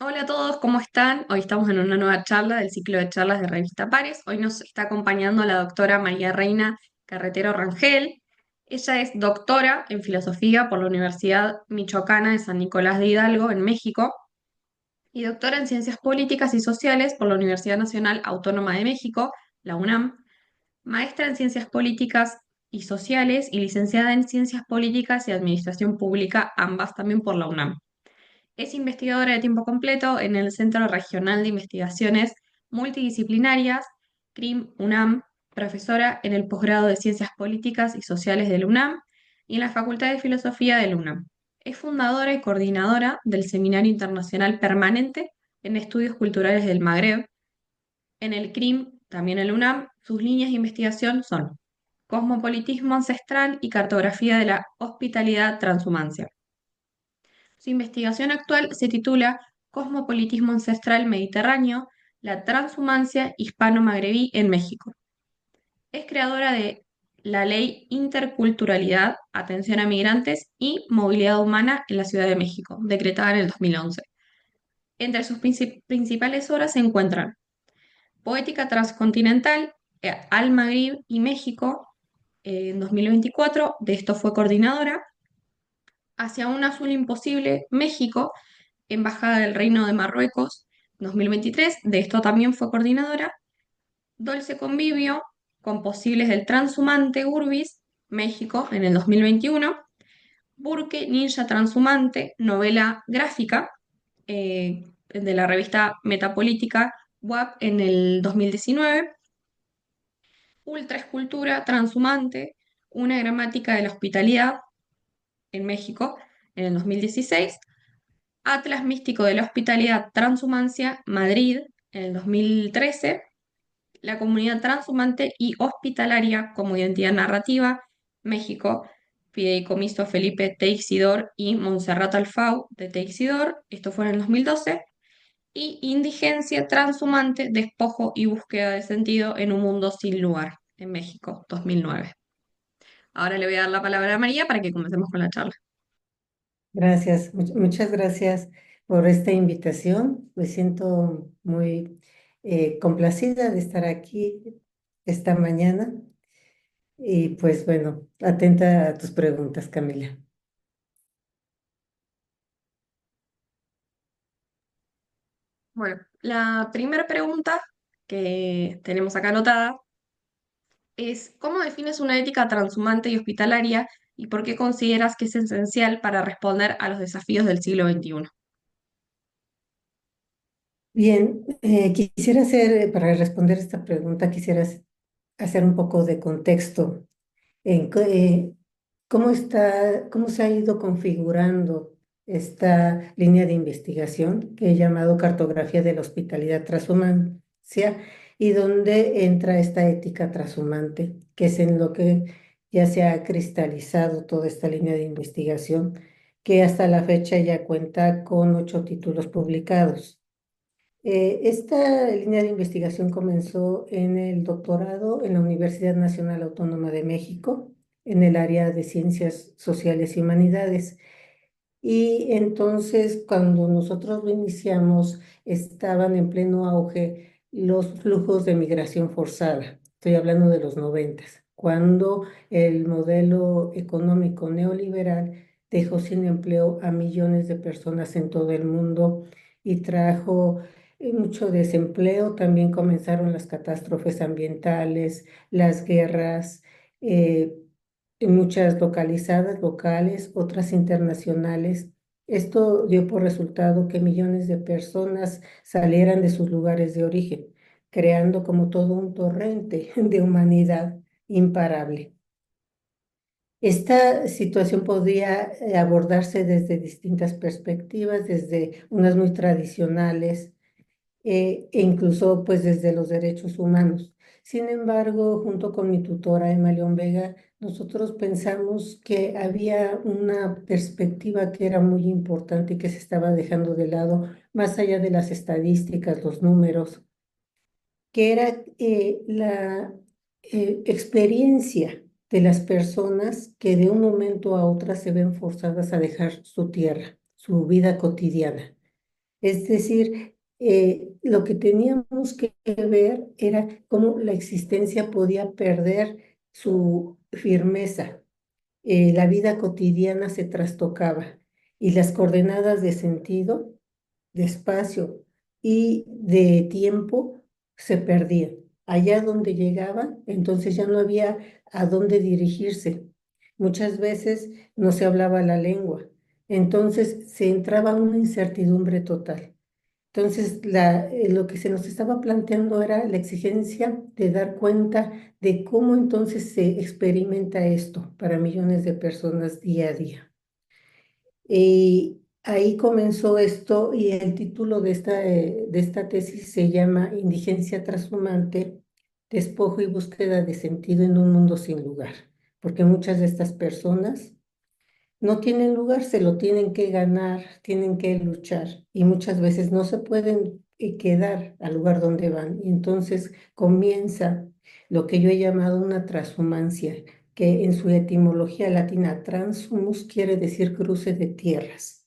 Hola a todos, ¿cómo están? Hoy estamos en una nueva charla del ciclo de charlas de Revista Pares. Hoy nos está acompañando la doctora María Reina Carretero Rangel. Ella es doctora en filosofía por la Universidad Michoacana de San Nicolás de Hidalgo, en México, y doctora en ciencias políticas y sociales por la Universidad Nacional Autónoma de México, la UNAM, maestra en ciencias políticas y sociales y licenciada en ciencias políticas y administración pública, ambas también por la UNAM. Es investigadora de tiempo completo en el Centro Regional de Investigaciones Multidisciplinarias, CRIM UNAM, profesora en el posgrado de Ciencias Políticas y Sociales del UNAM y en la Facultad de Filosofía del UNAM. Es fundadora y coordinadora del Seminario Internacional Permanente en Estudios Culturales del Magreb. En el CRIM, también el UNAM, sus líneas de investigación son cosmopolitismo ancestral y cartografía de la hospitalidad transhumancia. Su investigación actual se titula Cosmopolitismo ancestral mediterráneo, la transhumancia hispano-magrebí en México. Es creadora de la Ley Interculturalidad, Atención a Migrantes y Movilidad Humana en la Ciudad de México, decretada en el 2011. Entre sus principales obras se encuentran Poética Transcontinental, al Magrib y México, en 2024, de esto fue coordinadora, Hacia un azul imposible, México, Embajada del Reino de Marruecos, 2023, de esto también fue coordinadora. Dolce Convivio, Composibles del Transhumante Urbis, México, en el 2021. Burke Ninja Transhumante, novela gráfica, de la revista Metapolítica, WAP, en el 2019. Ultraescultura Transhumante, una gramática de la hospitalidad, en México, en el 2016. Atlas Místico de la Hospitalidad Transhumancia, Madrid, en el 2013. La comunidad transhumante y hospitalaria como identidad narrativa, México, Fideicomiso Felipe Teixidor y Montserrat Alfau de Teixidor, esto fue en el 2012. Y Indigencia Transhumante, Despojo y Búsqueda de Sentido en un Mundo Sin Lugar, en México, 2009. Ahora le voy a dar la palabra a María para que comencemos con la charla. Gracias, muchas gracias por esta invitación. Me siento muy complacida de estar aquí esta mañana y pues bueno, atenta a tus preguntas, Camila. Bueno, la primera pregunta que tenemos acá anotada es ¿cómo defines una ética transhumante y hospitalaria y por qué consideras que es esencial para responder a los desafíos del siglo XXI? Bien, quisiera hacer, para responder esta pregunta, hacer un poco de contexto en cómo se ha ido configurando esta línea de investigación que he llamado Cartografía de la Hospitalidad Transhumancia y donde entra esta ética transhumante, que es en lo que ya se ha cristalizado toda esta línea de investigación, que hasta la fecha ya cuenta con 8 títulos publicados. Esta línea de investigación comenzó en el doctorado en la Universidad Nacional Autónoma de México, en el área de Ciencias Sociales y Humanidades. Y entonces, cuando nosotros lo iniciamos, estaban en pleno auge los flujos de migración forzada. Estoy hablando de los 90, cuando el modelo económico neoliberal dejó sin empleo a millones de personas en todo el mundo y trajo mucho desempleo. También comenzaron las catástrofes ambientales, las guerras. eh, Muchas localizadas, locales, otras internacionales. Esto dio por resultado que millones de personas salieran de sus lugares de origen, creando como todo un torrente de humanidad imparable. Esta situación podría abordarse desde distintas perspectivas, desde unas muy tradicionales, e incluso pues desde los derechos humanos. Sin embargo, junto con mi tutora Emma León Vega, nosotros pensamos que había una perspectiva que era muy importante y que se estaba dejando de lado, más allá de las estadísticas, los números, que era la experiencia de las personas que de un momento a otro se ven forzadas a dejar su tierra, su vida cotidiana. Es decir, lo que teníamos que ver era cómo la existencia podía perder su firmeza. La vida cotidiana se trastocaba y las coordenadas de sentido, de espacio y de tiempo se perdían. Allá donde llegaban, entonces ya no había a dónde dirigirse. Muchas veces no se hablaba la lengua, entonces se entraba una incertidumbre total. Entonces, lo que se nos estaba planteando era la exigencia de dar cuenta de cómo entonces se experimenta esto para millones de personas día a día. Y ahí comenzó esto y el título de esta tesis se llama Indigencia trashumante, despojo y búsqueda de sentido en un mundo sin lugar, porque muchas de estas personas no tienen lugar, se lo tienen que ganar, tienen que luchar y muchas veces no se pueden quedar al lugar donde van. Y entonces comienza lo que yo he llamado una transhumancia, que en su etimología latina transhumus quiere decir cruce de tierras.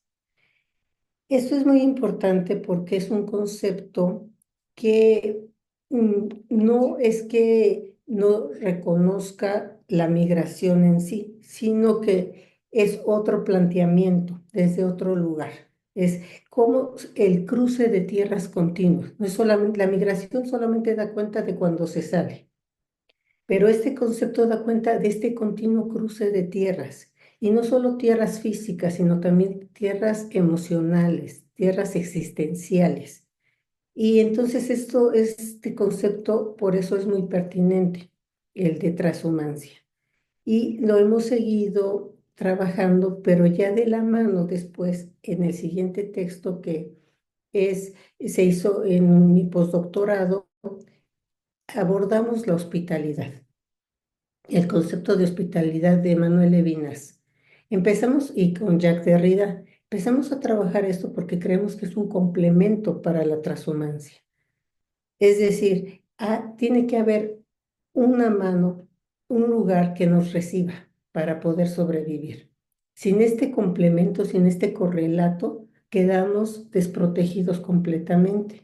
Esto es muy importante porque es un concepto que no es que no reconozca la migración en sí, sino que es otro planteamiento desde otro lugar. Es como el cruce de tierras continuos. No es solamente, la migración solamente da cuenta de cuando se sale. Pero este concepto da cuenta de este continuo cruce de tierras, y no solo tierras físicas, sino también tierras emocionales, tierras existenciales. Y entonces este concepto, por eso es muy pertinente, el de transhumancia. Y lo hemos seguido trabajando, pero ya de la mano después, en el siguiente texto que se hizo en mi postdoctorado, abordamos la hospitalidad, el concepto de hospitalidad de Manuel Levinas. Empezamos, y con Jacques Derrida, empezamos a trabajar esto porque creemos que es un complemento para la transhumancia. Es decir, tiene que haber una mano, un lugar que nos reciba para poder sobrevivir. Sin este complemento, sin este correlato, quedamos desprotegidos completamente.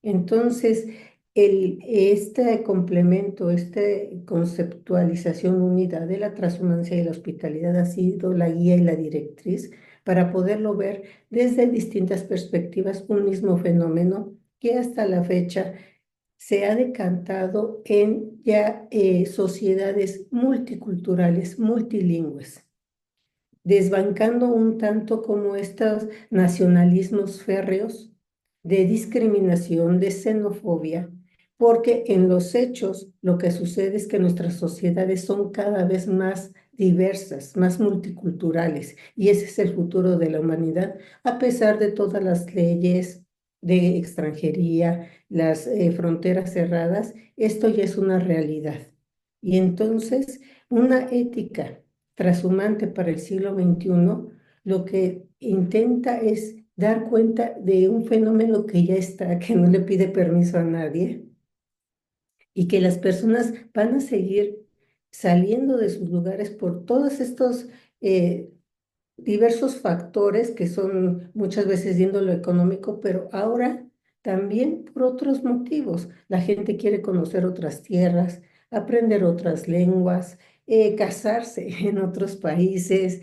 Entonces, este complemento, esta conceptualización unida de la transhumancia y la hospitalidad ha sido la guía y la directriz para poderlo ver desde distintas perspectivas, un mismo fenómeno que hasta la fecha se ha decantado en ya sociedades multiculturales, multilingües, desbancando un tanto como estos nacionalismos férreos de discriminación, de xenofobia, porque en los hechos lo que sucede es que nuestras sociedades son cada vez más diversas, más multiculturales, y ese es el futuro de la humanidad, a pesar de todas las leyes de extranjería, las fronteras cerradas, esto ya es una realidad. Y entonces, una ética trashumante para el siglo XXI, lo que intenta es dar cuenta de un fenómeno que ya está, que no le pide permiso a nadie y que las personas van a seguir saliendo de sus lugares por todos estos diversos factores que son muchas veces de índole económico, pero ahora también por otros motivos. La gente quiere conocer otras tierras, aprender otras lenguas, casarse en otros países.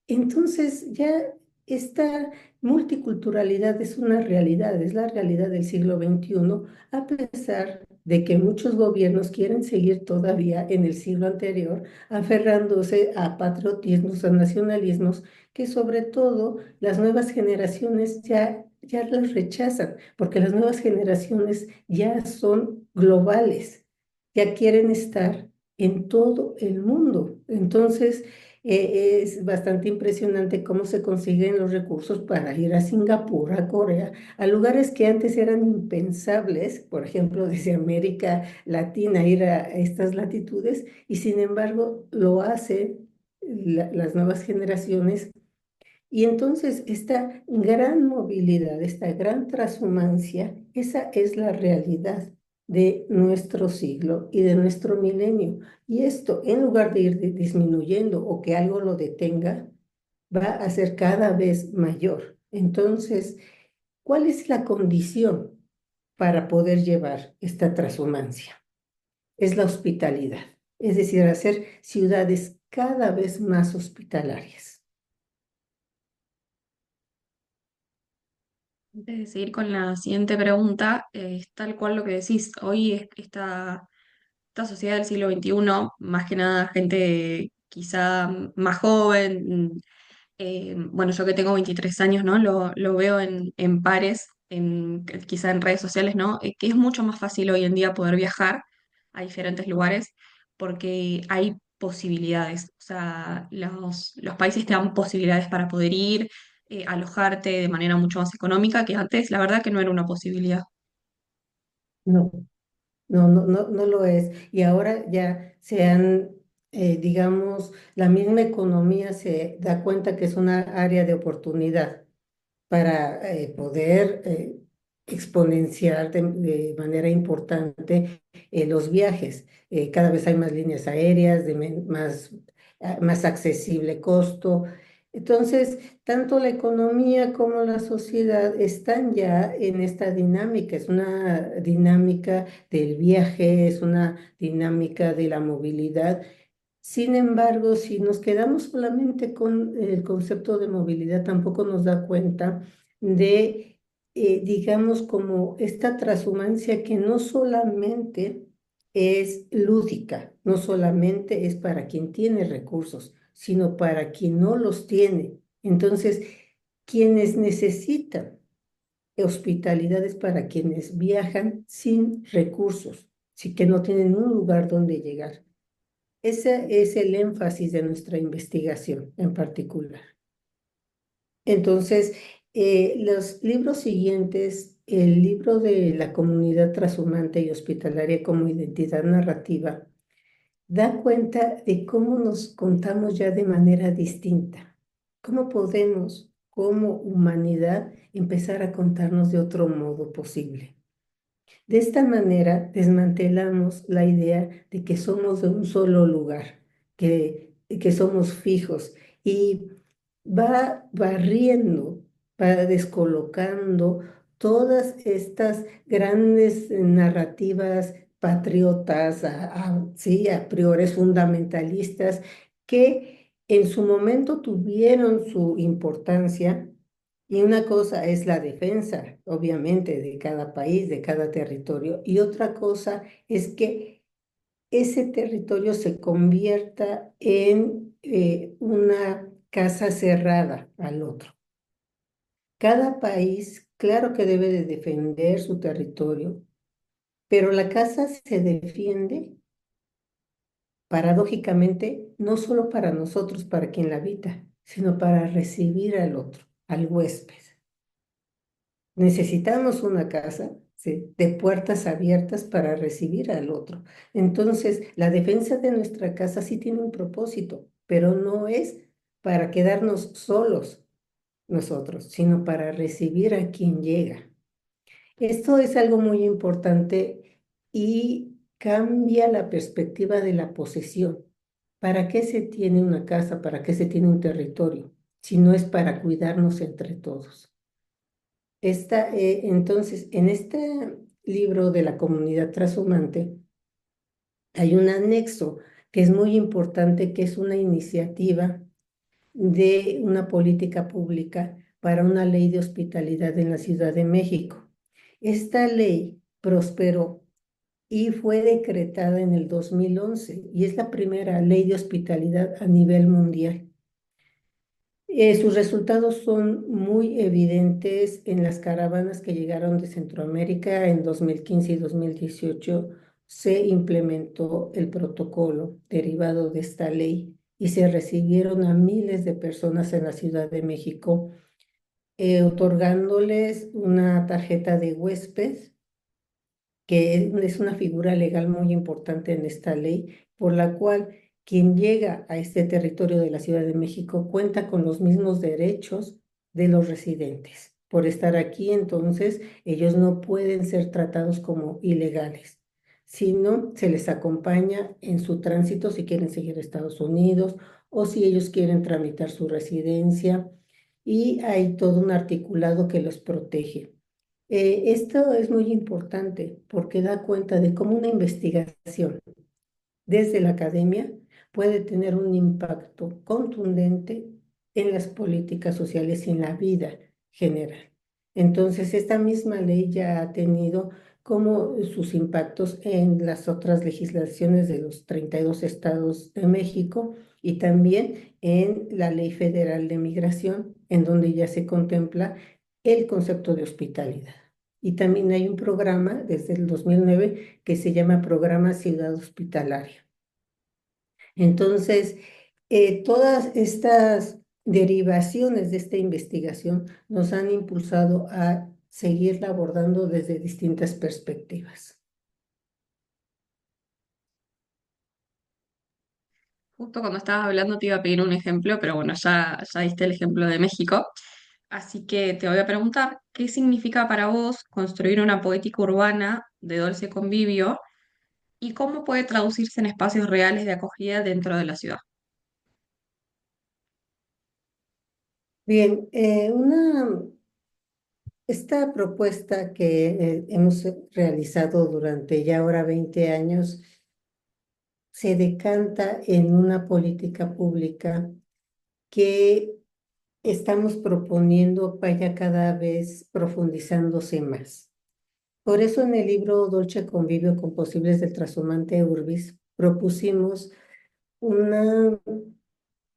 Entonces ya esta multiculturalidad es una realidad, es la realidad del siglo XXI, a pesar de que muchos gobiernos quieren seguir todavía en el siglo anterior aferrándose a patriotismos, a nacionalismos, que sobre todo las nuevas generaciones ya los rechazan, porque las nuevas generaciones ya son globales, ya quieren estar en todo el mundo. Entonces, es bastante impresionante cómo se consiguen los recursos para ir a Singapur, a Corea, a lugares que antes eran impensables, por ejemplo, desde América Latina, ir a estas latitudes, y sin embargo lo hacen las nuevas generaciones. Y entonces esta gran movilidad, esta gran transhumancia, esa es la realidad de nuestro siglo y de nuestro milenio. Y esto, en lugar de ir disminuyendo o que algo lo detenga, va a ser cada vez mayor. Entonces, ¿cuál es la condición para poder llevar esta transhumancia? Es la hospitalidad, es decir, hacer ciudades cada vez más hospitalarias. Antes de seguir con la siguiente pregunta, es tal cual lo que decís. Hoy esta sociedad del siglo XXI, más que nada gente quizá más joven, bueno, yo que tengo 23 años, ¿no? Lo veo en pares, quizá en redes sociales, ¿no? Que es mucho más fácil hoy en día poder viajar a diferentes lugares porque hay posibilidades. O sea, los países te dan posibilidades para poder ir, alojarte de manera mucho más económica que antes, la verdad que no era una posibilidad. No, no lo es. Y ahora ya se han, digamos, la misma economía se da cuenta que es una área de oportunidad para poder exponenciar de manera importante los viajes. Cada vez hay más líneas aéreas de más accesible costo. Entonces, tanto la economía como la sociedad están ya en esta dinámica. Es una dinámica del viaje, es una dinámica de la movilidad. Sin embargo, si nos quedamos solamente con el concepto de movilidad, tampoco nos da cuenta de, digamos, como esta transhumancia que no solamente es lúdica, no solamente es para quien tiene recursos, sino para quien no los tiene. Entonces, quienes necesitan hospitalidad es para quienes viajan sin recursos, sí que no tienen un lugar donde llegar. Ese es el énfasis de nuestra investigación en particular. Entonces, los libros siguientes, el libro de la comunidad transhumante y hospitalaria como identidad narrativa, da cuenta de cómo nos contamos ya de manera distinta, cómo podemos, como humanidad, empezar a contarnos de otro modo posible. De esta manera desmantelamos la idea de que somos de un solo lugar, que somos fijos y va barriendo, va descolocando todas estas grandes narrativas patriotas, sí, a priori fundamentalistas, que en su momento tuvieron su importancia y una cosa es la defensa, obviamente, de cada país, de cada territorio, y otra cosa es que ese territorio se convierta en una casa cerrada al otro. Cada país, claro que debe de defender su territorio, pero la casa se defiende, paradójicamente, no solo para nosotros, para quien la habita, sino para recibir al otro, al huésped. Necesitamos una casa, ¿sí?, de puertas abiertas para recibir al otro. Entonces, la defensa de nuestra casa sí tiene un propósito, pero no es para quedarnos solos nosotros, sino para recibir a quien llega. Esto es algo muy importante y cambia la perspectiva de la posesión. ¿Para qué se tiene una casa? ¿Para qué se tiene un territorio? Si no es para cuidarnos entre todos. Entonces, en este libro de la comunidad transhumante hay un anexo que es muy importante, que es una iniciativa de una política pública para una ley de hospitalidad en la Ciudad de México. Esta ley prosperó y fue decretada en el 2011 y es la primera ley de hospitalidad a nivel mundial. Sus resultados son muy evidentes en las caravanas que llegaron de Centroamérica en 2015 y 2018. Se implementó el protocolo derivado de esta ley y se recibieron a miles de personas en la Ciudad de México, otorgándoles una tarjeta de huésped que es una figura legal muy importante en esta ley, por la cual quien llega a este territorio de la Ciudad de México cuenta con los mismos derechos de los residentes. Por estar aquí, entonces, ellos no pueden ser tratados como ilegales, sino se les acompaña en su tránsito si quieren seguir a Estados Unidos o si ellos quieren tramitar su residencia. y hay todo un articulado que los protege. Esto es muy importante porque da cuenta de cómo una investigación desde la academia puede tener un impacto contundente en las políticas sociales y en la vida general. Entonces, esta misma ley ya ha tenido como sus impactos en las otras legislaciones de los 32 estados de México y también en la Ley Federal de Migración, en donde ya se contempla el concepto de hospitalidad. Y también hay un programa desde el 2009 que se llama Programa Ciudad Hospitalaria. Entonces, todas estas derivaciones de esta investigación nos han impulsado a seguirla abordando desde distintas perspectivas. Justo cuando estabas hablando te iba a pedir un ejemplo, pero bueno, ya diste el ejemplo de México. Así que te voy a preguntar, ¿qué significa para vos construir una poética urbana de dulce convivio y cómo puede traducirse en espacios reales de acogida dentro de la ciudad? Bien, esta propuesta que hemos realizado durante ya ahora 20 años se decanta en una política pública que estamos proponiendo vaya cada vez profundizándose más. Por eso en el libro Dolce Convivio con Posibles del Trashumante Urbis propusimos una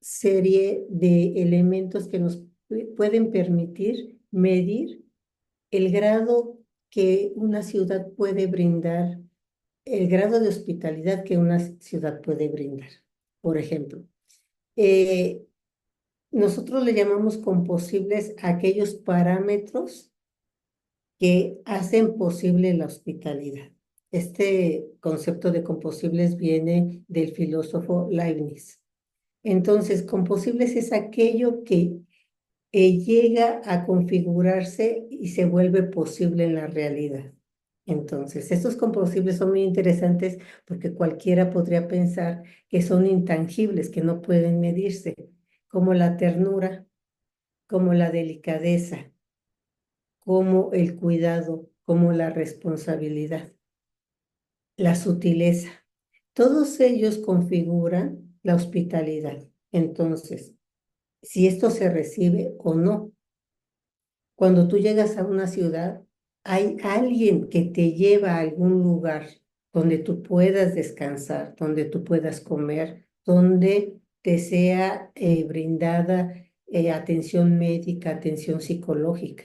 serie de elementos que nos pueden permitir medir el grado que una ciudad puede brindar, el grado de hospitalidad que una ciudad puede brindar. Por ejemplo, eh, nosotros le llamamos composibles a aquellos parámetros que hacen posible la hospitalidad. Este concepto de composibles viene del filósofo Leibniz. Entonces, composibles es aquello que llega a configurarse y se vuelve posible en la realidad. Entonces, estos composibles son muy interesantes porque cualquiera podría pensar que son intangibles, que no pueden medirse, como la ternura, como la delicadeza, como el cuidado, como la responsabilidad, la sutileza. Todos ellos configuran la hospitalidad. Entonces, si esto se recibe o no. Cuando tú llegas a una ciudad, hay alguien que te lleva a algún lugar donde tú puedas descansar, donde tú puedas comer, donde te sea brindada atención médica, atención psicológica.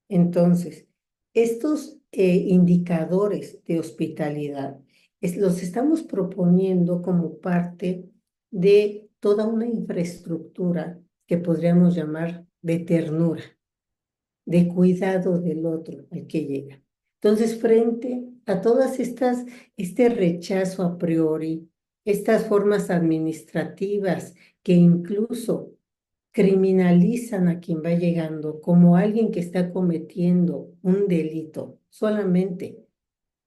Entonces, estos indicadores de hospitalidad los estamos proponiendo como parte de toda una infraestructura que podríamos llamar de ternura, de cuidado del otro al que llega. Entonces, frente a todas este rechazo a priori, estas formas administrativas que incluso criminalizan a quien va llegando como alguien que está cometiendo un delito solamente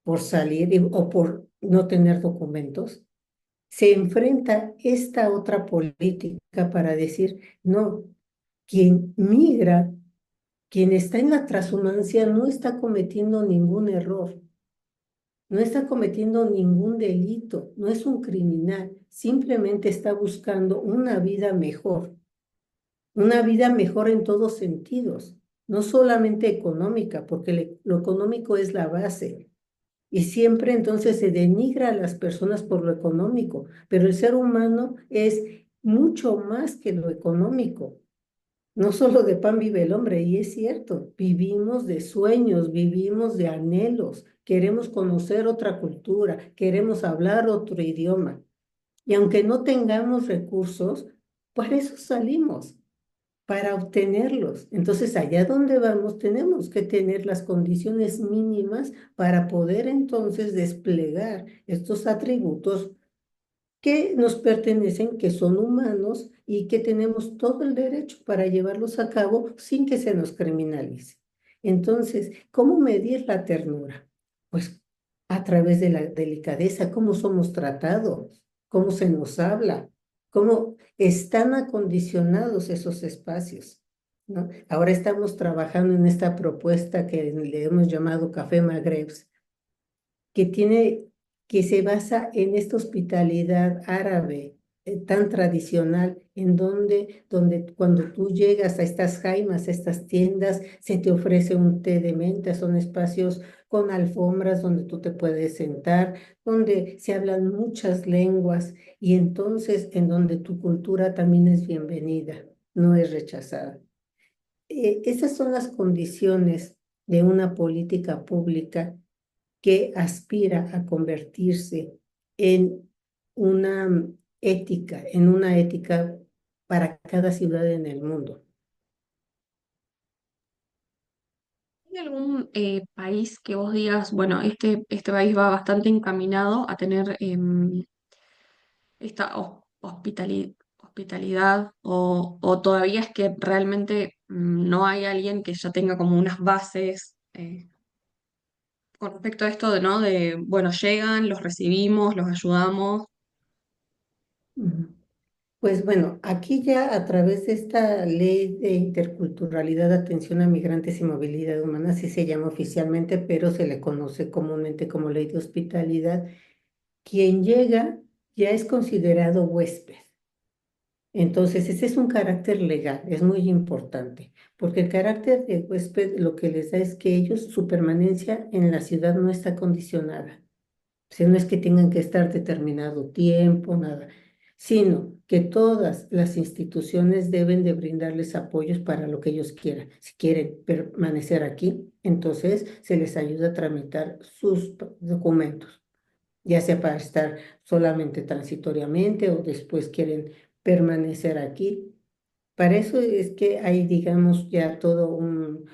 por salir o por no tener documentos, se enfrenta esta otra política para decir, no, quien migra, quien está en la transhumancia no está cometiendo ningún error, no está cometiendo ningún delito, no es un criminal, simplemente está buscando una vida mejor en todos sentidos, no solamente económica, porque lo económico es la base. Y siempre entonces se denigra a las personas por lo económico, pero el ser humano es mucho más que lo económico. No solo de pan vive el hombre, y es cierto, vivimos de sueños, vivimos de anhelos, queremos conocer otra cultura, queremos hablar otro idioma. Y aunque no tengamos recursos, para eso salimos, para obtenerlos. Entonces, allá donde vamos, tenemos que tener las condiciones mínimas para poder entonces desplegar estos atributos que nos pertenecen, que son humanos y que tenemos todo el derecho para llevarlos a cabo sin que se nos criminalice. Entonces, ¿cómo medir la ternura? Pues a través de la delicadeza, cómo somos tratados, cómo se nos habla, cómo están acondicionados esos espacios. ¿no? Ahora estamos trabajando en esta propuesta que le hemos llamado Café Magrebs, que tiene, que se basa en esta hospitalidad árabe tan tradicional, en donde cuando tú llegas a estas jaimas, a estas tiendas, se te ofrece un té de menta, son espacios con alfombras donde tú te puedes sentar, donde se hablan muchas lenguas y entonces en donde tu cultura también es bienvenida, no es rechazada. Esas son las condiciones de una política pública que aspira a convertirse en una en una ética para cada ciudad en el mundo. ¿Hay algún país que vos digas, bueno, este país va bastante encaminado a tener esta hospitalidad o todavía es que realmente no hay alguien que ya tenga como unas bases con respecto a esto de, ¿no? De, bueno, llegan, los recibimos, los ayudamos. Ujú. Pues bueno, aquí ya a través de esta ley de interculturalidad, atención a migrantes y movilidad humana, así se llama oficialmente, pero se le conoce comúnmente como ley de hospitalidad, quien llega ya es considerado huésped. Entonces, ese es un carácter legal, es muy importante, porque el carácter de huésped lo que les da es que ellos, su permanencia en la ciudad no está condicionada. O sea, no es que tengan que estar determinado tiempo, nada, sino que todas las instituciones deben de brindarles apoyos para lo que ellos quieran. Si quieren permanecer aquí, entonces se les ayuda a tramitar sus documentos, ya sea para estar solamente transitoriamente o después quieren permanecer aquí. Para eso es que hay, digamos, ya todo un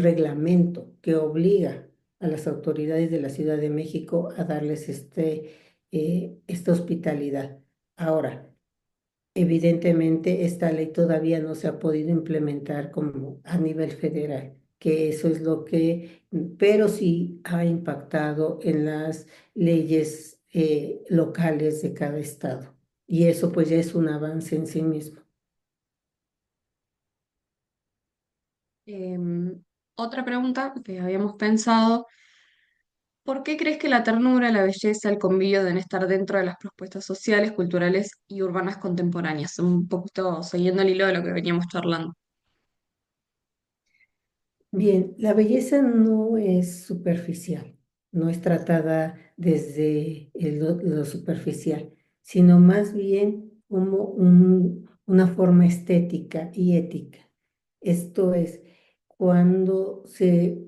reglamento que obliga a las autoridades de la Ciudad de México a darles esta hospitalidad. Ahora, evidentemente, esta ley todavía no se ha podido implementar como a nivel federal, que eso es lo que, pero sí ha impactado en las leyes locales de cada estado. Y eso pues ya es un avance en sí mismo. Otra pregunta que habíamos pensado, ¿por qué crees que la ternura, la belleza, el convivio deben estar dentro de las propuestas sociales, culturales y urbanas contemporáneas? Un poquito siguiendo el hilo de lo que veníamos charlando. Bien, la belleza no es superficial, no es tratada desde lo superficial, sino más bien como una forma estética y ética. Esto es, cuando se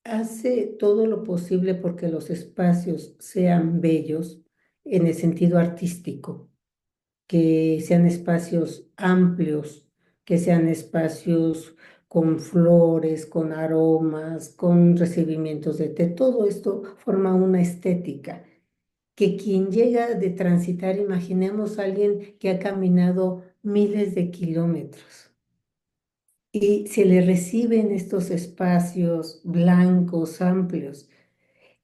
hace todo lo posible porque los espacios sean bellos en el sentido artístico, que sean espacios amplios, que sean espacios con flores, con aromas, con recibimientos de té. Todo esto forma una estética que quien llega de transitar, imaginemos a alguien que ha caminado miles de kilómetros y se le recibe en estos espacios blancos, amplios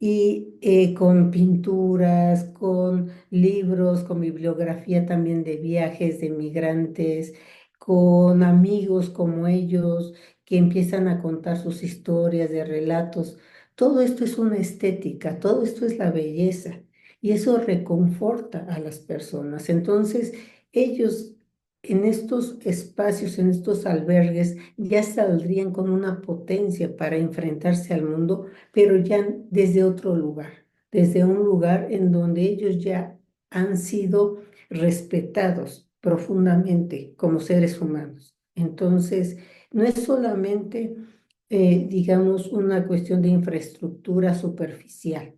y con pinturas, con libros, con bibliografía también de viajes de migrantes, con amigos como ellos que empiezan a contar sus historias de relatos. Todo esto es una estética, todo esto es la belleza y eso reconforta a las personas. Entonces, ellos en estos espacios, en estos albergues, ya saldrían con una potencia para enfrentarse al mundo pero ya desde otro lugar, desde un lugar en donde ellos ya han sido respetados profundamente como seres humanos. Entonces, no es solamente, digamos, una cuestión de infraestructura superficial.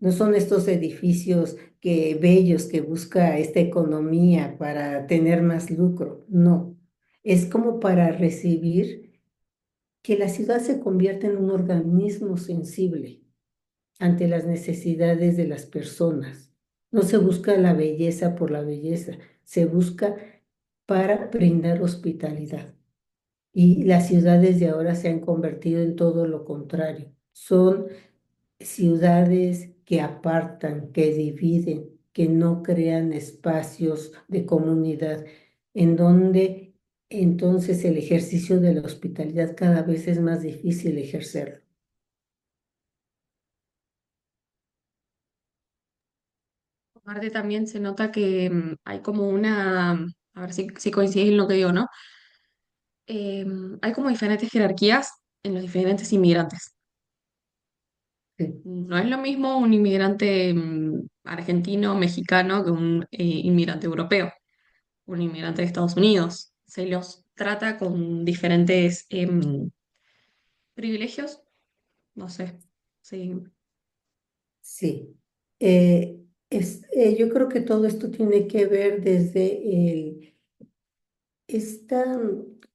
No son estos edificios bellos que busca esta economía para tener más lucro. No, es como para recibir que la ciudad se convierta en un organismo sensible ante las necesidades de las personas. No se busca la belleza por la belleza, se busca para brindar hospitalidad. Y las ciudades de ahora se han convertido en todo lo contrario. Son ciudades que apartan, que dividen, que no crean espacios de comunidad, en donde entonces el ejercicio de la hospitalidad cada vez es más difícil ejercerlo. Aparte también se nota que hay como una, a ver si coincidís en lo que digo, ¿no? Hay como diferentes jerarquías en los diferentes inmigrantes. Sí, No es lo mismo un inmigrante argentino, mexicano, que un inmigrante europeo, un inmigrante de Estados Unidos. Se los trata con diferentes privilegios, no sé. Sí. sí. Yo creo que todo esto tiene que ver desde esta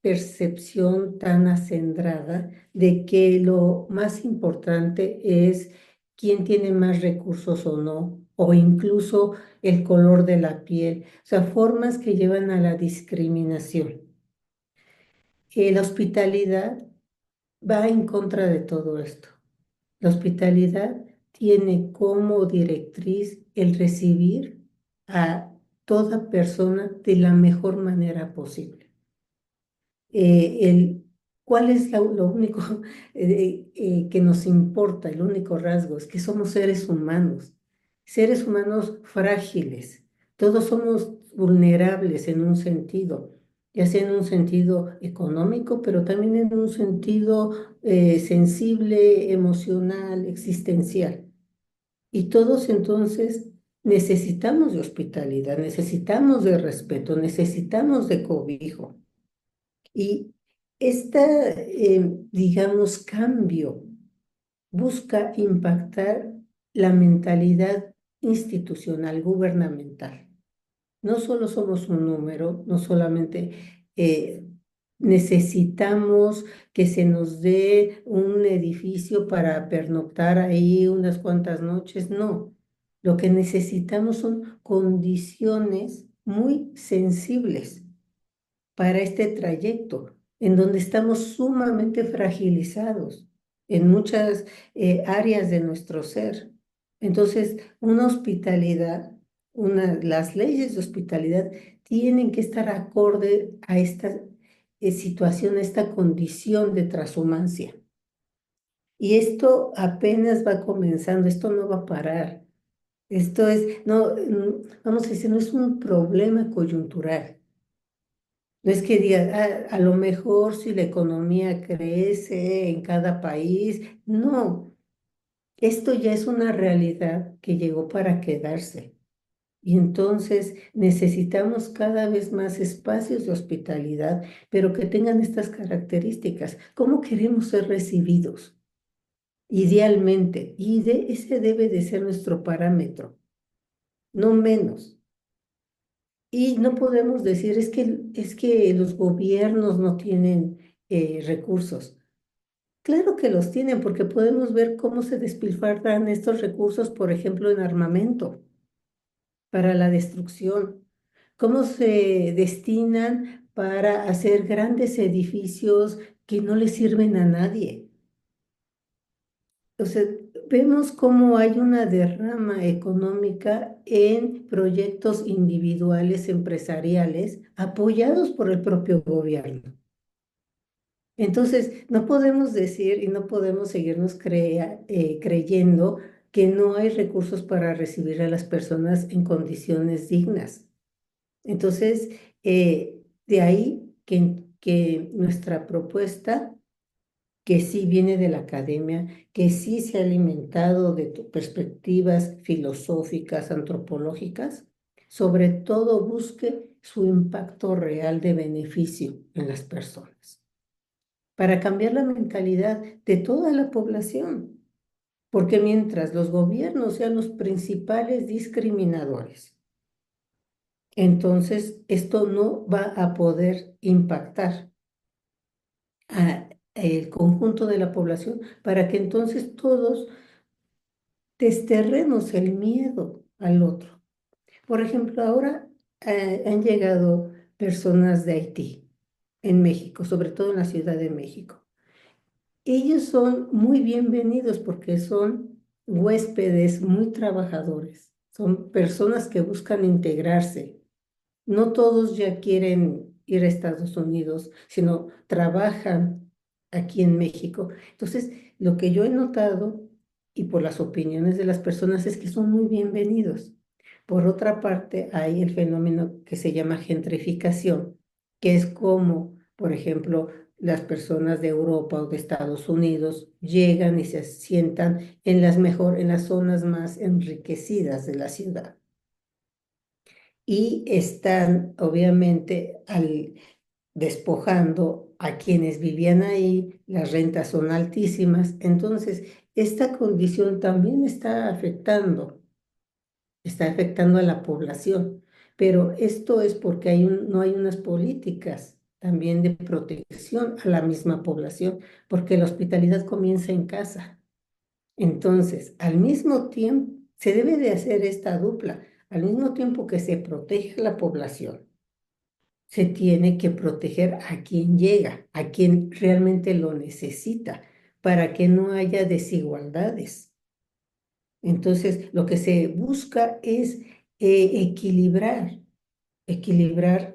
percepción tan acendrada de que lo más importante es quién tiene más recursos o no, o incluso el color de la piel, o sea, formas que llevan a la discriminación. La hospitalidad va en contra de todo esto. La hospitalidad tiene como directriz el recibir a toda persona de la mejor manera posible. ¿Cuál es lo único que nos importa? El único rasgo es que somos seres humanos frágiles. Todos somos vulnerables en un sentido, ya sea en un sentido económico, pero también en un sentido sensible, emocional, existencial. Y todos entonces necesitamos de hospitalidad, necesitamos de respeto, necesitamos de cobijo. Y digamos, cambio busca impactar la mentalidad institucional, gubernamental. No solo somos un número, no solamente necesitamos que se nos dé un edificio para pernoctar ahí unas cuantas noches, no. Lo que necesitamos son condiciones muy sensibles para este trayecto, en donde estamos sumamente fragilizados en muchas áreas de nuestro ser. Entonces, una hospitalidad, las leyes de hospitalidad tienen que estar acorde a esta situación, a esta condición de transhumancia. Y esto apenas va comenzando, esto no va a parar. Esto es, no, vamos a decir, no es un problema coyuntural. No es que diga, "Ah, a lo mejor si la economía crece en cada país". No, esto ya es una realidad que llegó para quedarse. Y entonces necesitamos cada vez más espacios de hospitalidad, pero que tengan estas características. ¿Cómo queremos ser recibidos? Idealmente, ese debe de ser nuestro parámetro, no menos. Y no podemos decir, es que los gobiernos no tienen recursos. Claro que los tienen, porque podemos ver cómo se despilfarran estos recursos, por ejemplo, en armamento para la destrucción, cómo se destinan para hacer grandes edificios que no le sirven a nadie. O sea, vemos cómo hay una derrama económica en proyectos individuales, empresariales, apoyados por el propio gobierno. Entonces, no podemos decir y no podemos seguirnos creyendo que no hay recursos para recibir a las personas en condiciones dignas. Entonces, de ahí que nuestra propuesta, que sí viene de la academia, que sí se ha alimentado de perspectivas filosóficas, antropológicas, sobre todo busque su impacto real de beneficio en las personas, para cambiar la mentalidad de toda la población, porque mientras los gobiernos sean los principales discriminadores, entonces esto no va a poder impactar a el conjunto de la población para que entonces todos desterremos el miedo al otro. Por ejemplo, ahora han llegado personas de Haití en México, sobre todo en la Ciudad de México. Ellos son muy bienvenidos porque son huéspedes muy trabajadores, son personas que buscan integrarse. No todos ya quieren ir a Estados Unidos, sino trabajan aquí en México. Entonces, lo que yo he notado y por las opiniones de las personas es que son muy bienvenidos. Por otra parte, hay el fenómeno que se llama gentrificación, que es como, por ejemplo, las personas de Europa o de Estados Unidos llegan y se sientan en las zonas más enriquecidas de la ciudad. Y están, obviamente, despojando a quienes vivían ahí, las rentas son altísimas. Entonces, esta condición también está afectando a la población, pero esto es porque no hay unas políticas también de protección a la misma población, porque la hospitalidad comienza en casa. Entonces, al mismo tiempo, se debe de hacer esta dupla, al mismo tiempo que se protege a la población, se tiene que proteger a quien llega, a quien realmente lo necesita, para que no haya desigualdades. Entonces, lo que se busca es equilibrar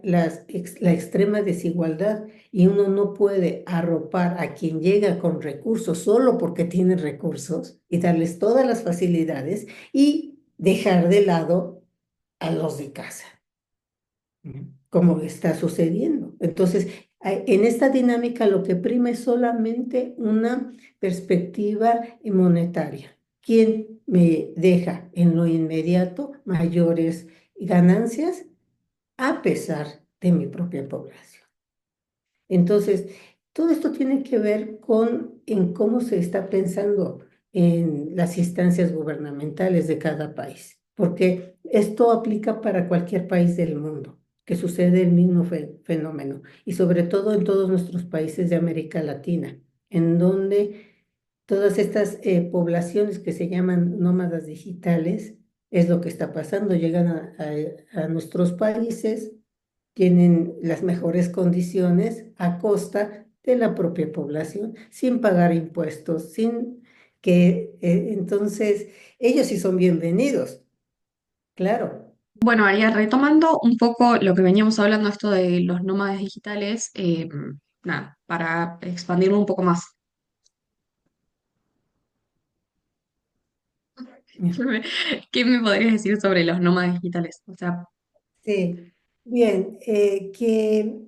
la extrema desigualdad y uno no puede arropar a quien llega con recursos solo porque tiene recursos y darles todas las facilidades y dejar de lado a los de casa, como está sucediendo. Entonces, en esta dinámica lo que prima es solamente una perspectiva monetaria. ¿Quién me deja en lo inmediato mayores ganancias a pesar de mi propia población? Entonces, todo esto tiene que ver con en cómo se está pensando en las instancias gubernamentales de cada país, porque esto aplica para cualquier país del mundo, que sucede el mismo fenómeno, y sobre todo en todos nuestros países de América Latina, en donde todas estas poblaciones que se llaman nómadas digitales, es lo que está pasando, llegan a nuestros países, tienen las mejores condiciones a costa de la propia población, sin pagar impuestos, sin que, entonces, ellos sí son bienvenidos, claro. Bueno, María, retomando un poco lo que veníamos hablando, esto de los nómadas digitales, nada, para expandirlo un poco más. ¿Qué me podrías decir sobre los nómadas digitales? O sea, Sí, bien, que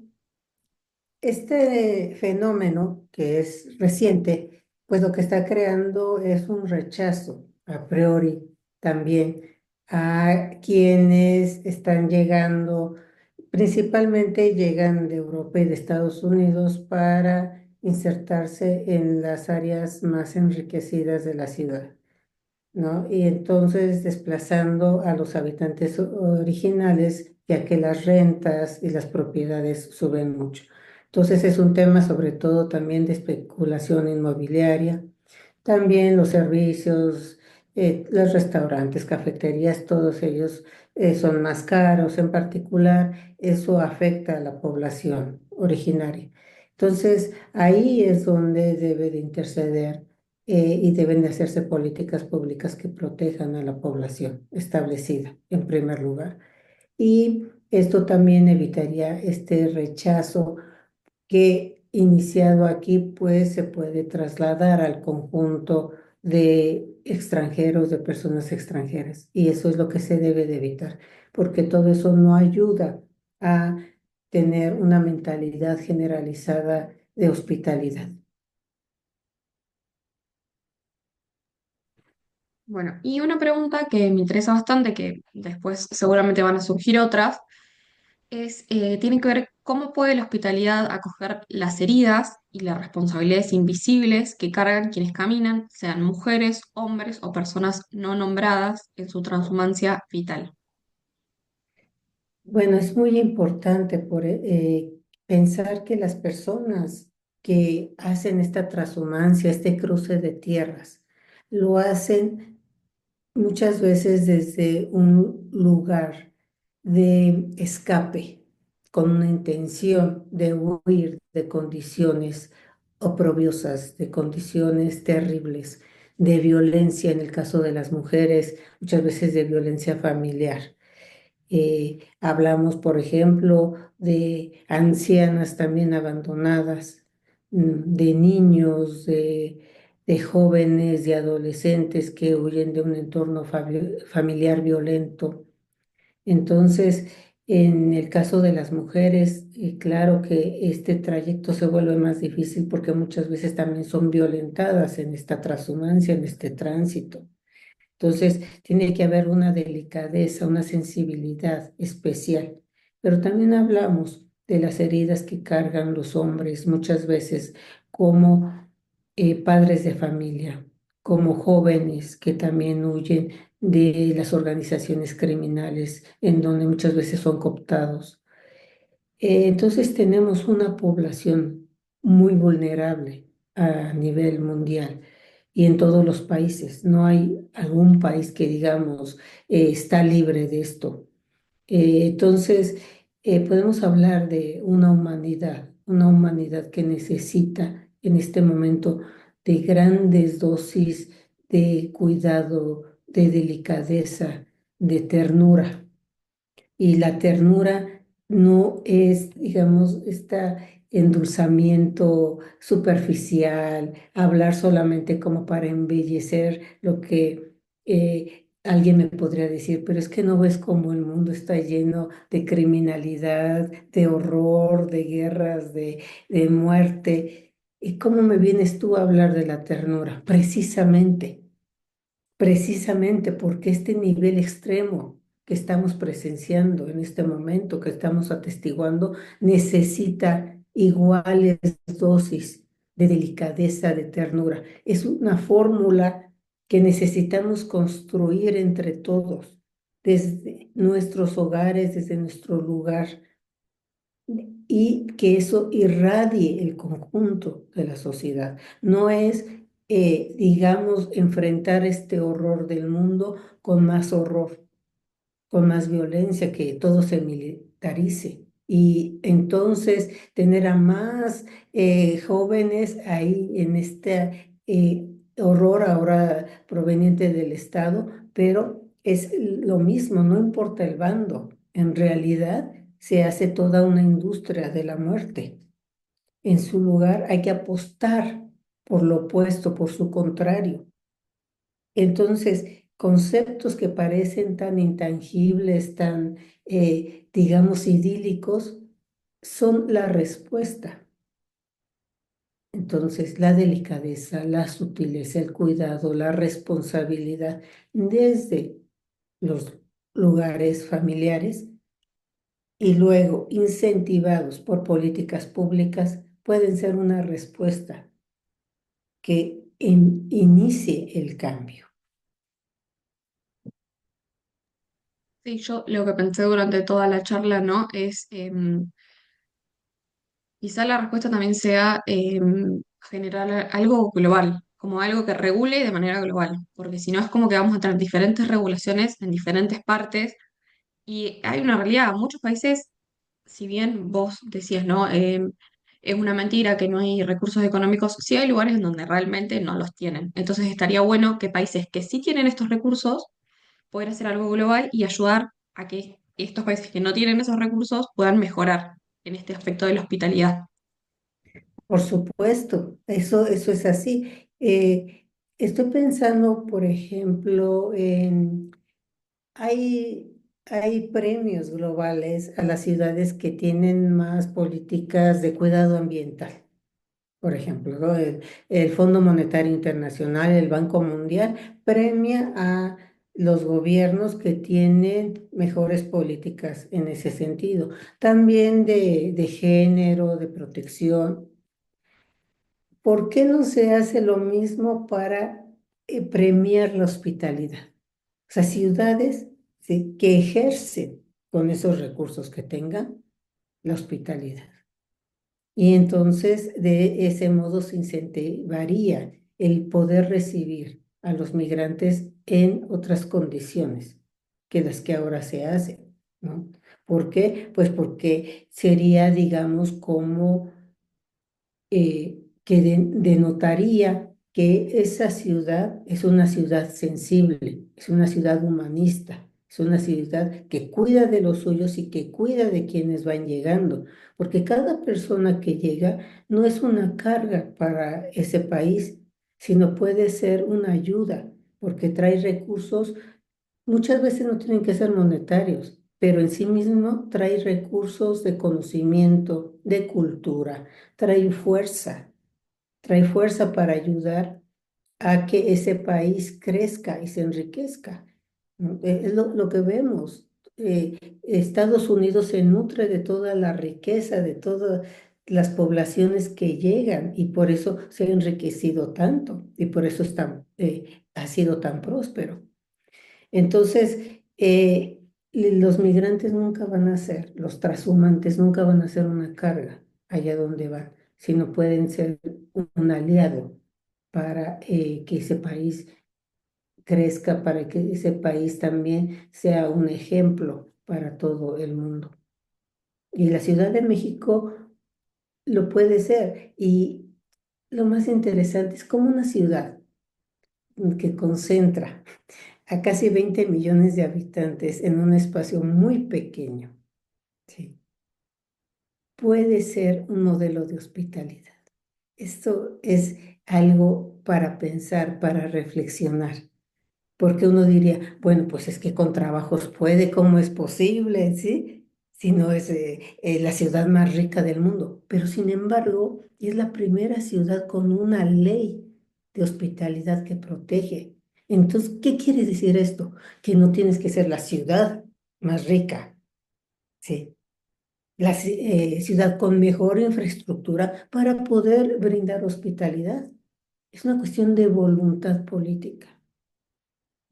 este fenómeno que es reciente, pues lo que está creando es un rechazo a priori también a quienes están llegando, principalmente llegan de Europa y de Estados Unidos para insertarse en las áreas más enriquecidas de la ciudad, ¿no? Y entonces desplazando a los habitantes originales, ya que las rentas y las propiedades suben mucho. Entonces es un tema sobre todo también de especulación inmobiliaria, también los servicios, los restaurantes, cafeterías, todos ellos son más caros. En particular, eso afecta a la población originaria. Entonces, ahí es donde debe de interceder y deben de hacerse políticas públicas que protejan a la población establecida, en primer lugar. Y esto también evitaría este rechazo que iniciado aquí, pues se puede trasladar al conjunto de extranjeros, de personas extranjeras. Y eso es lo que se debe de evitar, porque todo eso no ayuda a tener una mentalidad generalizada de hospitalidad. bueno, y una pregunta que me interesa bastante, que después seguramente van a surgir otras, tiene que ver cómo puede la hospitalidad acoger las heridas y las responsabilidades invisibles que cargan quienes caminan, sean mujeres, hombres o personas no nombradas en su transhumancia vital. Bueno, es muy importante pensar que las personas que hacen esta transhumancia, este cruce de tierras, lo hacen muchas veces desde un lugar de escape, con una intención de huir de condiciones oprobiosas, de condiciones terribles, de violencia en el caso de las mujeres, muchas veces de violencia familiar. Hablamos, por ejemplo, de ancianas también abandonadas, de niños, de jóvenes, de adolescentes que huyen de un entorno familiar violento. Entonces, en el caso de las mujeres, claro que este trayecto se vuelve más difícil porque muchas veces también son violentadas en esta transhumancia, en este tránsito. Entonces, tiene que haber una delicadeza, una sensibilidad especial. Pero también hablamos de las heridas que cargan los hombres muchas veces como padres de familia, como jóvenes que también huyen de las organizaciones criminales en donde muchas veces son cooptados. Entonces tenemos una población muy vulnerable a nivel mundial y en todos los países. No hay algún país que digamos está libre de esto. Entonces podemos hablar de una humanidad que necesita en este momento de grandes dosis de cuidado, de delicadeza, de ternura. Y la ternura no es, digamos, este endulzamiento superficial, hablar solamente como para embellecer lo que alguien me podría decir, pero es que no ves cómo el mundo está lleno de criminalidad, de horror, de guerras, de muerte. ¿Y cómo me vienes tú a hablar de la ternura? Precisamente porque este nivel extremo que estamos presenciando en este momento, que estamos atestiguando, necesita iguales dosis de delicadeza, de ternura. Es una fórmula que necesitamos construir entre todos, desde nuestros hogares, desde nuestro lugar, y que eso irradie el conjunto de la sociedad. No es, digamos, enfrentar este horror del mundo con más horror, con más violencia, que todo se militarice. Y entonces tener a más jóvenes ahí en este horror ahora proveniente del Estado, pero es lo mismo, no importa el bando. En realidad se hace toda una industria de la muerte. En su lugar hay que apostar por lo opuesto, por su contrario. Entonces, conceptos que parecen tan intangibles, tan, digamos, idílicos, son la respuesta. Entonces, la delicadeza, la sutileza, el cuidado, la responsabilidad desde los lugares familiares y luego incentivados por políticas públicas pueden ser una respuesta que inicie el cambio. Sí, yo lo que pensé durante toda la charla, ¿no? Es quizá la respuesta también sea generar algo global, como algo que regule de manera global, porque si no es como que vamos a tener diferentes regulaciones en diferentes partes y hay una realidad, muchos países, si bien vos decías, ¿no? Es una mentira que no hay recursos económicos, sí hay lugares en donde realmente no los tienen. Entonces estaría bueno que países que sí tienen estos recursos poder hacer algo global y ayudar a que estos países que no tienen esos recursos puedan mejorar en este aspecto de la hospitalidad. Por supuesto, eso es así. Estoy pensando, por ejemplo, hay premios globales a las ciudades que tienen más políticas de cuidado ambiental. Por ejemplo, ¿no? El Fondo Monetario Internacional, el Banco Mundial, premia a los gobiernos que tienen mejores políticas en ese sentido. También de género, de protección. ¿Por qué no se hace lo mismo para premiar la hospitalidad? O sea, ciudades, ¿sí?, que ejercen con esos recursos que tengan la hospitalidad. Y entonces de ese modo se incentivaría el poder recibir a los migrantes en otras condiciones que las que ahora se hacen, ¿no? ¿Por qué? Pues porque sería, digamos, como que denotaría que esa ciudad es una ciudad sensible, es una ciudad humanista, Es una ciudad que cuida de los suyos y que cuida de quienes van llegando, porque cada persona que llega no es una carga para ese país, sino puede ser una ayuda, porque trae recursos. Muchas veces no tienen que ser monetarios, pero en sí mismo trae recursos de conocimiento, de cultura, trae fuerza para ayudar a que ese país crezca y se enriquezca, ¿no? Es lo que vemos. Estados Unidos se nutre de toda la riqueza, de todas las poblaciones que llegan y por eso se ha enriquecido tanto y por eso ha sido tan próspero. Entonces, los migrantes nunca van a ser, los trashumantes nunca van a ser una carga allá donde van, sino pueden ser un aliado para que ese país crezca, para que ese país también sea un ejemplo para todo el mundo. Y la Ciudad de México lo puede ser. Y lo más interesante es como una ciudad que concentra a casi 20 millones de habitantes en un espacio muy pequeño, ¿sí? Puede ser un modelo de hospitalidad. Esto es algo para pensar, para reflexionar, porque uno diría, bueno, pues es que con trabajos puede, ¿cómo es posible? ¿Sí? Si no es la ciudad más rica del mundo. Pero sin embargo, es la primera ciudad con una ley de hospitalidad que protege. Entonces, ¿qué quiere decir esto? Que no tienes que ser la ciudad más rica, ¿sí? La ciudad con mejor infraestructura para poder brindar hospitalidad. Es una cuestión de voluntad política.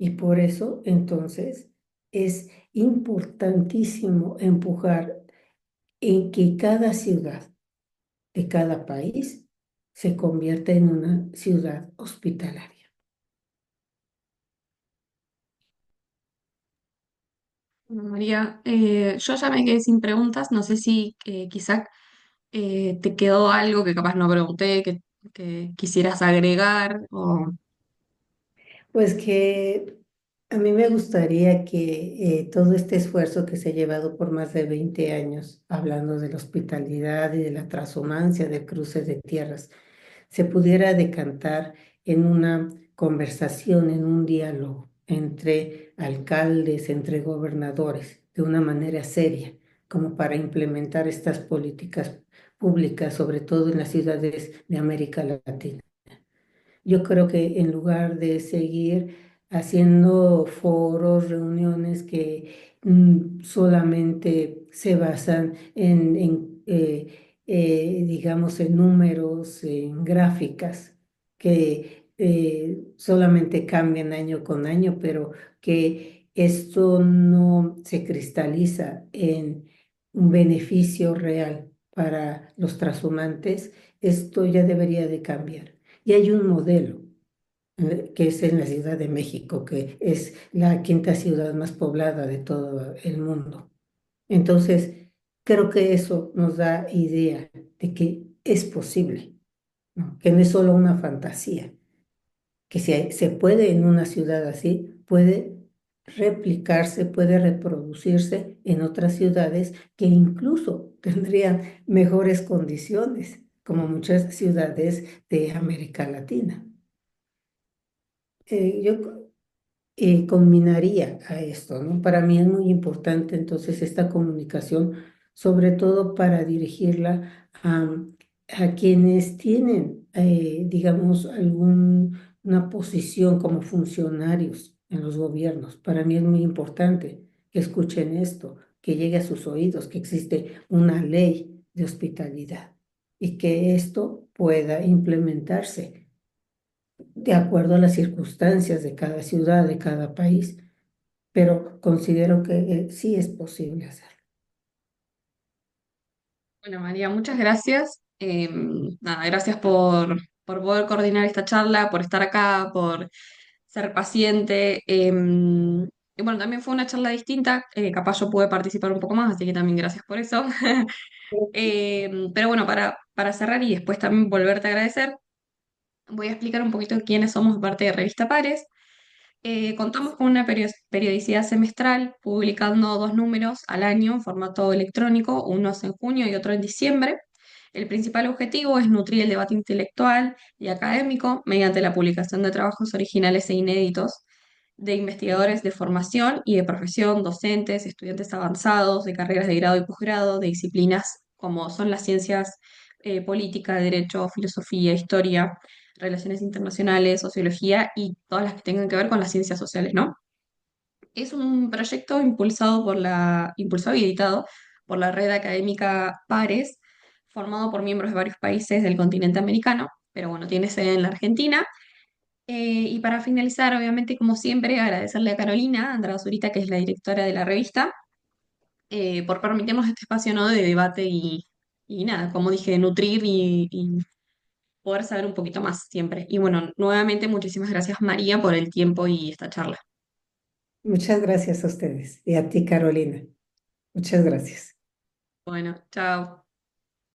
Y por eso, entonces, es importantísimo empujar en que cada ciudad de cada país se convierta en una ciudad hospitalaria. Bueno, María, yo ya me quedé sin preguntas, no sé si quizá te quedó algo que capaz no pregunté, que quisieras agregar o... Pues que a mí me gustaría que todo este esfuerzo que se ha llevado por más de 20 años, hablando de la hospitalidad y de la transhumancia, del cruce de tierras, se pudiera decantar en una conversación, en un diálogo entre alcaldes, entre gobernadores, de una manera seria, como para implementar estas políticas públicas, sobre todo en las ciudades de América Latina. Yo creo que en lugar de seguir haciendo foros, reuniones que solamente se basan digamos, en números, en gráficas, que solamente cambian año con año, pero que esto no se cristaliza en un beneficio real para los transhumantes, esto ya debería de cambiar. Y hay un modelo que es en la Ciudad de México, que es la quinta ciudad más poblada de todo el mundo. Entonces, creo que eso nos da idea de que es posible, ¿no? Que no es solo una fantasía, que se puede en una ciudad así, puede replicarse, puede reproducirse en otras ciudades que incluso tendrían mejores condiciones, como muchas ciudades de América Latina. Yo combinaría a esto, ¿no? Para mí es muy importante entonces esta comunicación, sobre todo para dirigirla a quienes tienen, digamos, alguna posición como funcionarios en los gobiernos. Para mí es muy importante que escuchen esto, que llegue a sus oídos, que existe una ley de hospitalidad y que esto pueda implementarse de acuerdo a las circunstancias de cada ciudad, de cada país, pero considero que sí es posible hacerlo. Bueno, María, muchas gracias. Nada, gracias por poder coordinar esta charla, por estar acá, por ser paciente. Y bueno, también fue una charla distinta, capaz yo pude participar un poco más, así que también gracias por eso. Pero bueno, para cerrar y después también volverte a agradecer, voy a explicar un poquito quiénes somos de parte de Revista Pares. Contamos con una periodicidad semestral, publicando dos números al año en formato electrónico, uno es en junio y otro en diciembre. El principal objetivo es nutrir el debate intelectual y académico mediante la publicación de trabajos originales e inéditos de investigadores de formación y de profesión, docentes, estudiantes avanzados, de carreras de grado y posgrado, de disciplinas como son las ciencias política, derecho, filosofía, historia, relaciones internacionales, sociología y todas las que tengan que ver con las ciencias sociales, ¿no? Es un proyecto impulsado y editado por la red académica Pares, formado por miembros de varios países del continente americano, pero bueno, tiene sede en la Argentina. Y para finalizar, obviamente, como siempre, agradecerle a Carolina Andrada Zurita, que es la directora de la revista, por permitirnos este espacio, ¿no?, de debate y nada, como dije, nutrir y poder saber un poquito más siempre. Y bueno, nuevamente muchísimas gracias María por el tiempo y esta charla. Muchas gracias a ustedes y a ti, Carolina. Muchas gracias. Bueno, chao.